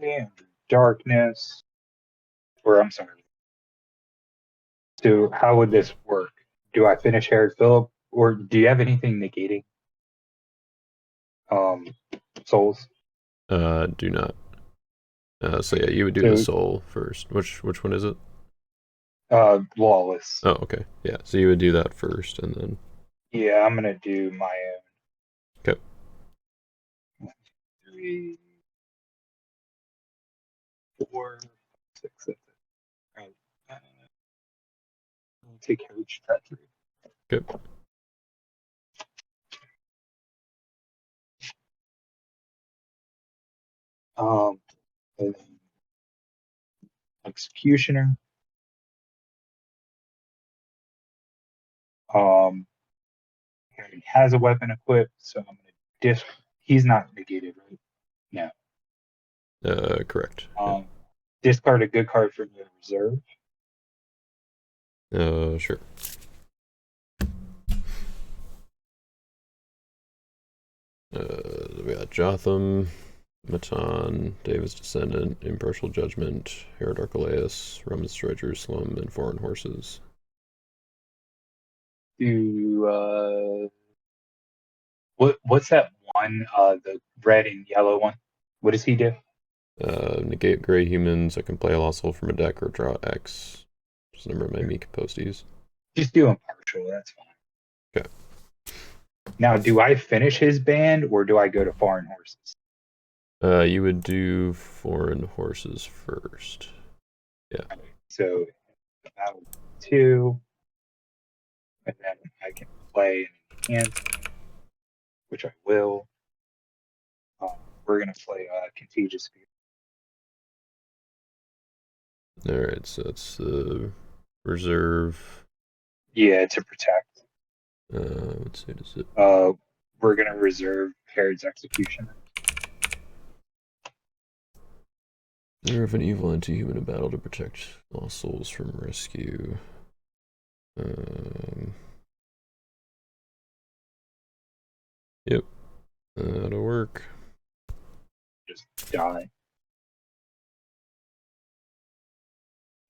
And darkness. Or I'm sorry. So how would this work? Do I finish Herod Philip, or do you have anything negating souls? Do not. So yeah, you would do the soul first. Which one is it? Lawless. Oh, okay. Yeah, so you would do that first, and then. Yeah, I'm gonna do my own. Okay. 1, 2, 3, 4, 6, 7. All right. I'll take Heroditary. Okay. And then Executioner. He already has a weapon equipped, so I'm going to he's not negated, right? No. Correct. Discard a good card from your reserve. Sure. We got Jotham, Matan, David's Descendant, Impartial Judgment, Herod Archelaus, Roman Destroy Jerusalem, and Foreign Horses. What's that one? The red and yellow one. What does he do? Negate gray humans. I can play a lost soul from a deck or draw X. Just a number of my meek posties. Just do impartial. That's fine. Okay. Now, do I finish his band or do I go to foreign horses? You would do Foreign Horses first. Yeah. So battle 2, and then I can play an enhance, which I will. We're gonna play Contagious Fear. All right, so it's the reserve. Yeah, to protect. Let's see, does it? We're gonna reserve Herod's Executioner. Reserve an evil anti-human in battle to protect lost souls from rescue. Yep, that'll work. Just die.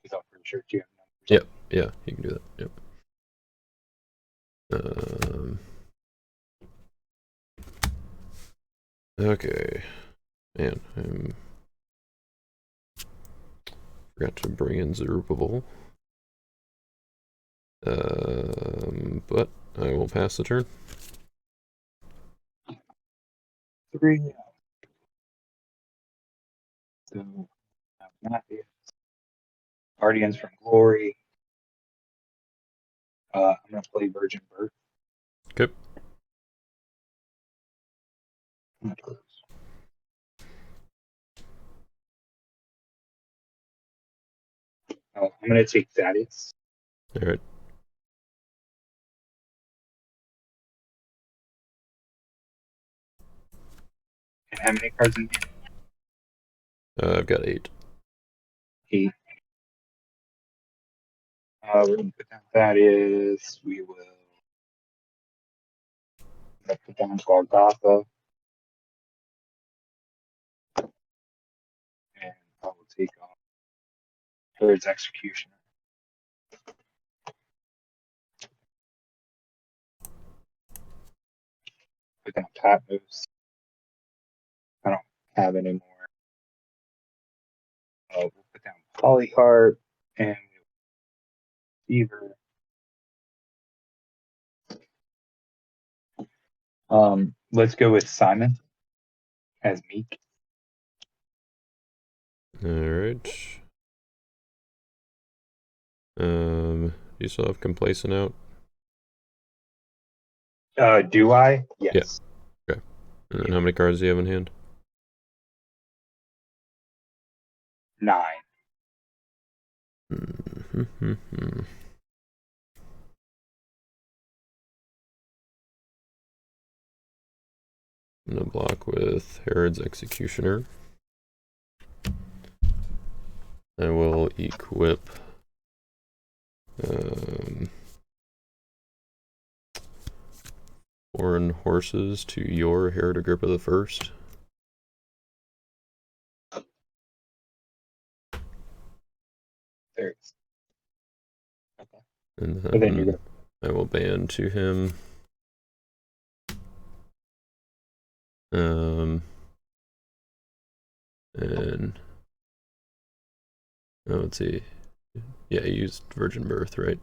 Because I'm pretty sure you have numbers. Yep, yeah, you can do that. Yep. Okay, man, forgot to bring in Zerubbabel. But I will pass the turn. 3. So, Matthew. Guardians from Glory. I'm gonna play Virgin Birth. Okay. I'm gonna take Thaddeus. All right. And how many cards in here? I've got 8. 8. We're gonna put down Thaddeus. We will put down Golgotha. And I will take on Herod's Executioner. Put down Patmos. I don't have any more. We'll put down Polycarp and Fever. Let's go with Simon as Meek. All right. You still have Complacent out? Do I? Yes. Yeah. Okay. And then how many cards do you have in hand? 9. I'm gonna block with Herod's Executioner. I will equip Foreign Horses to your Herod Agrippa the First. There it is. Okay. And then you go. I will ban to him. And let's see. Yeah, you used Virgin Birth, right?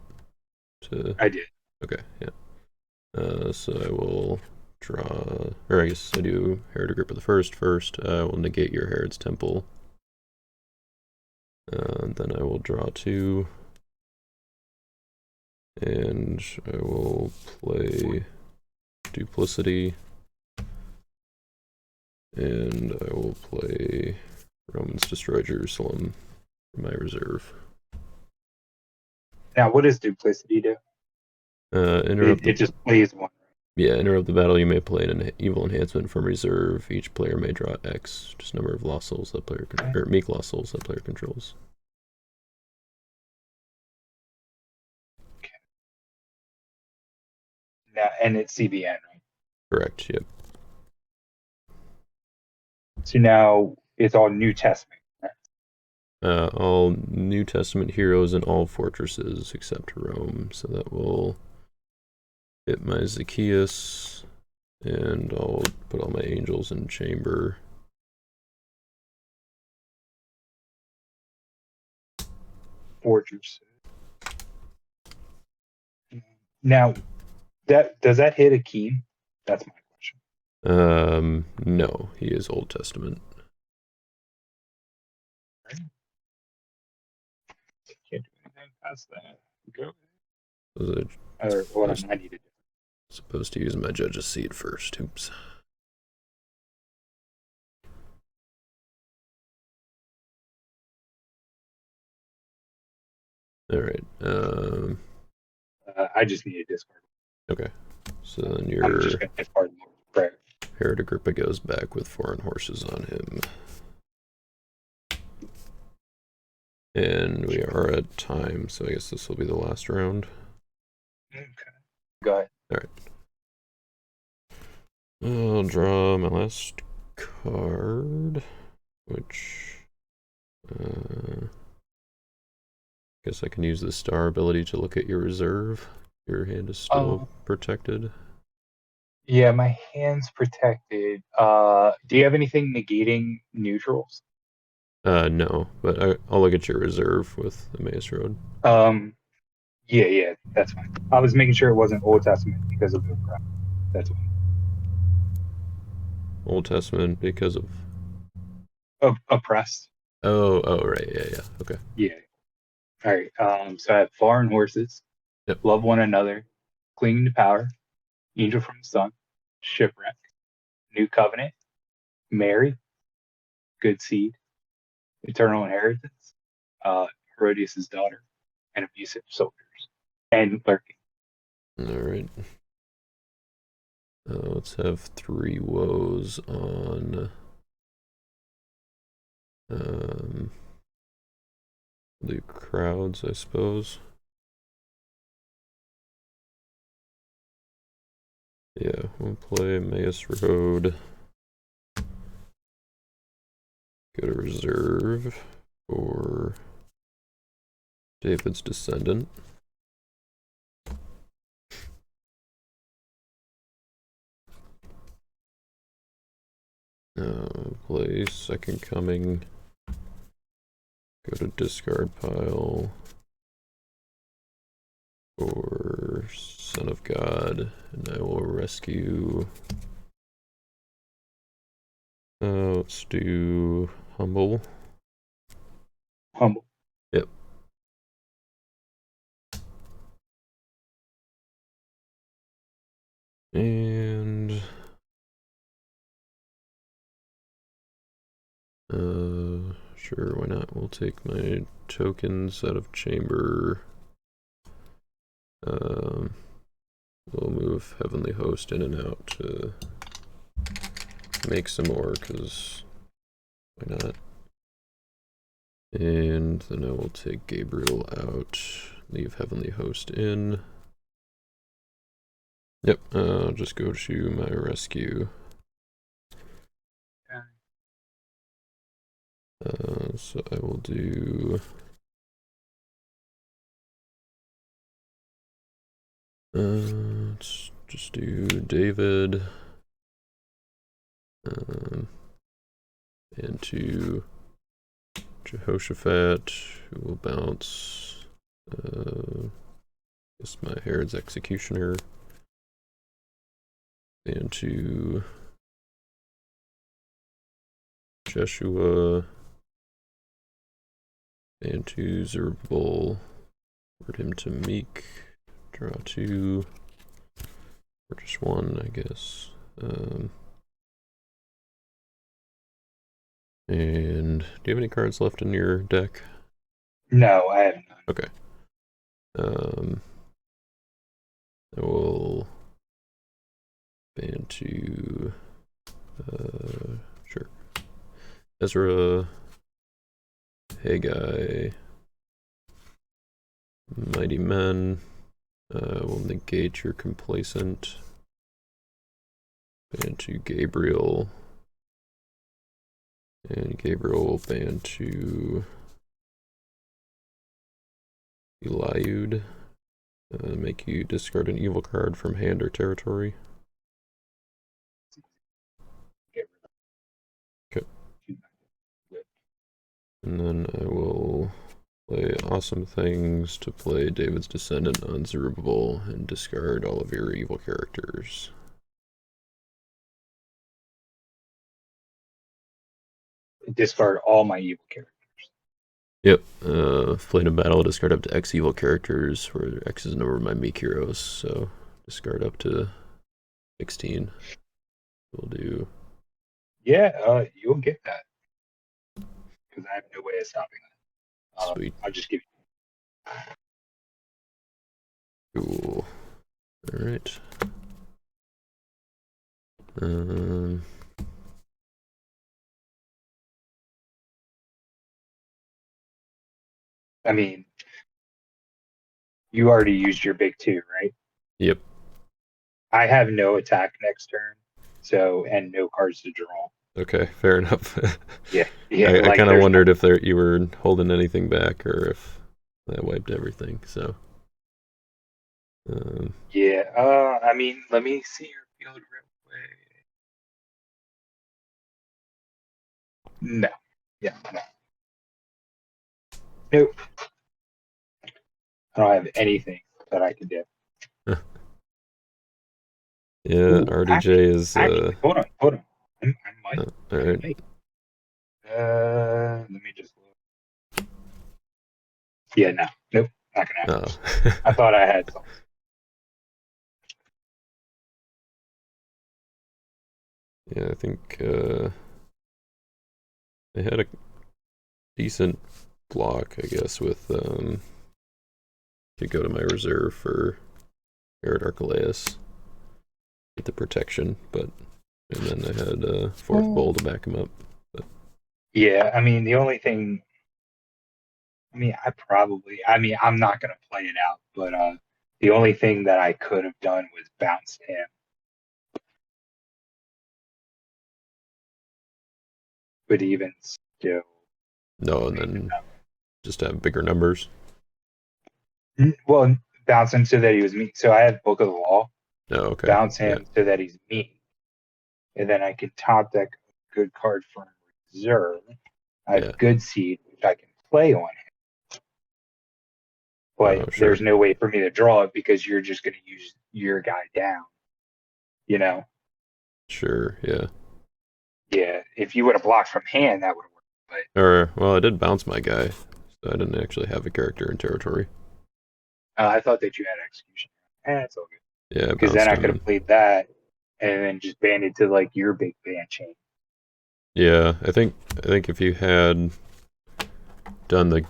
I did. Okay, yeah. So I will draw, or I guess I do Herod Agrippa the First. I will negate your Herod's Temple. Then I will draw 2. And I will play Duplicity. And I will play Romans Destroy Jerusalem for my reserve. Now, what does Duplicity do? Interrupt It the just plays one. Yeah, interrupt the battle. You may play an evil enhancement from reserve. Each player may draw X, just number of lost souls that player or meek lost souls that player controls. Okay. Now, and it's CBN, right? Correct. Yep. So now it's all New Testament. All New Testament heroes in all fortresses except Rome. So that will hit my Zacchaeus, and I'll put all my angels in chamber. Fortress. Now, does that hit a key? That's my question. No, he is Old Testament. Can't do anything past that. Go. Was Or what I need to do. supposed to use my judge's seat first. Oops. All right. I just need a discard. Okay. So then I'm your just going to discard more prayer. Heroditary goes back with foreign horses on him. And we are at time, so I guess this will be the last round. Okay. Go ahead. All right. I'll draw my last card, which guess I can use the star ability to look at your reserve. Your hand is still protected. Yeah, my hand's protected. Do you have anything negating neutrals? No, but I'll look at your reserve with the Maze Road. Yeah, that's fine. I was making sure it wasn't Old Testament because of the crap. That's fine. Old Testament because of Oppressed. Oh, right, yeah, okay. Yeah. All right. So I have foreign horses. Yep. Love one another. Clinging to power. Angel from the sun. Shipwreck. New covenant. Mary. Good seed. Eternal inheritance. Herodias' daughter. And abusive soldiers. And lurking. All right. Let's have 3 woes on the crowds, I suppose. Yeah, we'll play Emmaus Road. Go to reserve for David's Descendant. Play Second Coming. Go to discard pile for Son of God, and I will rescue. Let's do Humble. Humble. Yep. And sure, why not? We'll take my tokens out of chamber. We'll move Heavenly Host in and out to make some more, because why not? And then I will take Gabriel out, leave Heavenly Host in. Yep, I'll just go to my rescue. So I will do let's just do David and to Jehoshaphat, who will bounce guess my Herod's Executioner, and to Jeshua, and to Zerubbabel, word him to Meek, draw 2, or just 1, I guess. And do you have any cards left in your deck? No, I have none. Okay. to sure. Ezra, Haggai, Mighty Men. Will negate your complacent. Ban to Gabriel. And Gabriel will ban to Eliud. Make you discard an evil card from hand or territory. Okay. And then I will play Awesome Things to play David's Descendant on Zerubbabel and discard all of your evil characters. Discard all my evil characters. Yep. Played a battle, discard up to X evil characters, where X is the number of my meek heroes, so discard up to 16. We'll do. Yeah, you'll get that. Because I have no way of stopping that. Sweet. I'll just give you. Cool. Alright. I mean, you already used your big two, right? Yep. I have no attack next turn, and no cards to draw. Okay, fair enough. Yeah. I like, kind of wondered if you were holding anything back or if that wiped everything, so. I mean, let me see your field real quick. No. Yeah, no. Nope. I don't have anything that I can do. Yeah, Ooh, RDJ is. Actually, hold on. I might. All right. Let me just look. Yeah, no. Nope. Not gonna happen. Oh. I thought I had something. Yeah, I think I had a decent block, I guess, with could go to my reserve for Herod Archelaus, get the protection, and then I had fourth bowl to back him up. But. Yeah, I mean, the only thing. I'm not gonna play it out, but the only thing that I could have done was bounce him. But even still. No, and then just have bigger numbers. Well, bounce him so that he was meek. So I have Book of the Law. Oh, okay. Bounce him so that he's meek. And then I can top deck a good card from reserve. I have Good Seed, which I can play on him. But there's no way for me to draw it because you're just going to use your guy down. You know? Sure, yeah. Yeah, if you would have blocked from hand, that would have worked. Well, I did bounce my guy, so I didn't actually have a character in territory. I thought that you had execution. It's all good. Yeah, because then I could have played that and then just banded to like your big ban chain. Yeah, I think if you had done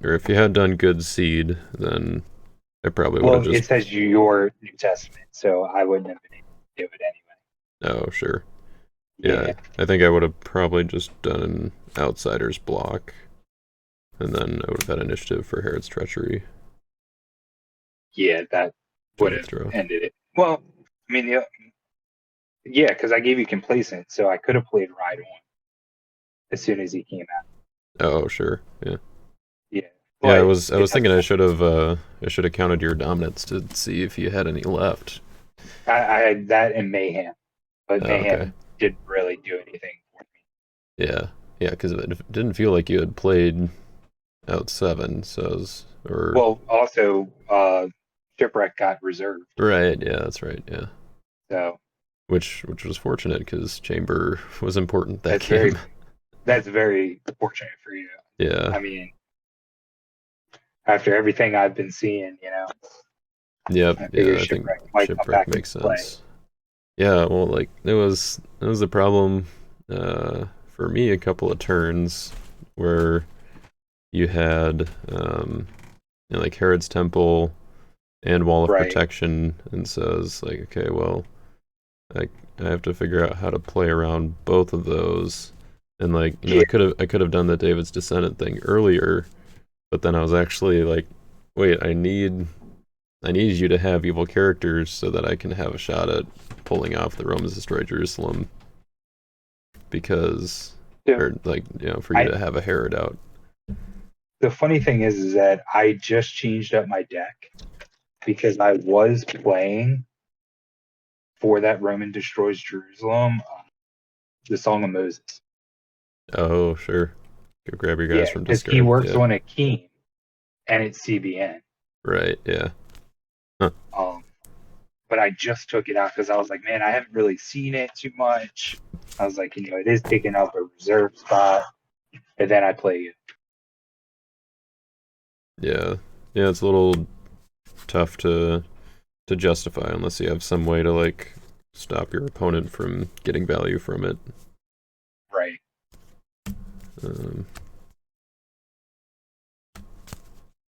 if you had done Good Seed, then I probably would have just. Well, it says your New Testament, so I wouldn't have been able to do it anyway. Oh, sure. Yeah, I think I would have probably just done an Outsiders block, and then I would have had initiative for Herod's Treachery. Yeah, that would have ended it. Well, I mean, yeah, because I gave you Complacent, so I could have played Ride On as soon as he came out. Oh, sure, yeah. Yeah. Yeah, I was thinking I should have counted your dominance to see if you had any left. I had that in Mayhem, but Mayhem didn't really do anything for me. Yeah, because it didn't feel like you had played out 7, so well, also Shipwreck got reserved. Right, yeah, that's right, yeah. So. Which was fortunate because Chamber was important that game. That's very fortunate for you. Yeah. I mean, after everything I've been seeing, Yep. I think Shipwreck makes sense. Yeah, well, like it was a problem for me a couple of turns where you had like Herod's Temple and Wall of Protection, and so it's like, okay, well, I have to figure out how to play around both of those. And like, Yeah, I could have done the David's Descendant thing earlier, but then I was actually like, wait, I need you to have evil characters so that I can have a shot at pulling off the Romans destroy Jerusalem, because, yeah. or like, for you I to have a Herod out. the funny thing is that I just changed up my deck because I was playing for that Roman destroys Jerusalem, the Song of Moses. Oh, sure. Go grab your guys Yeah, from because he discard. works Yeah. on a key and it's CBN. Right. Yeah. Huh. Um, but I just took it out because I was like, man, I haven't really seen it too much. I was like, it is taking up a reserve spot, and then I play it. Yeah. Yeah. It's a little tough to justify unless you have some way to like stop your opponent from getting value from it. Right. Um,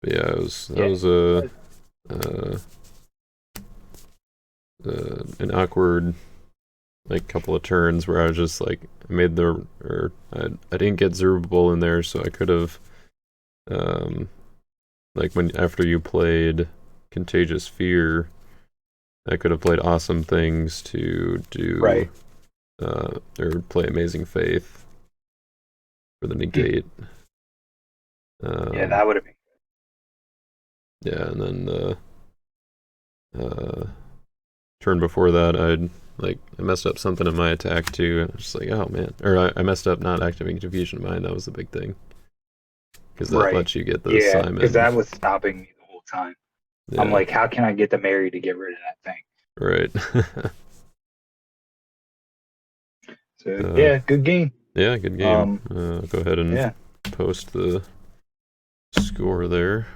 but yeah, that Yeah. was uh, an awkward like couple of turns where I was just like I didn't get Zerubbabel in there, so I could have like when after you played Contagious Fear, I could have played Awesome Things to do Right. or play Amazing Faith for the negate. Yeah, Um, that would have been yeah, and then uh, turn before that, I messed up something in my attack too, and I was just like, oh man, or I messed up not activating Confusion Mind. That was the big thing because that right. lets you get the Yeah, because Simon. that was stopping me the whole time. I'm Yeah, like, how can I get the Mary to get rid of that thing? right. So uh, yeah, good game. yeah, good game. Um, Go ahead and yeah. post the score there.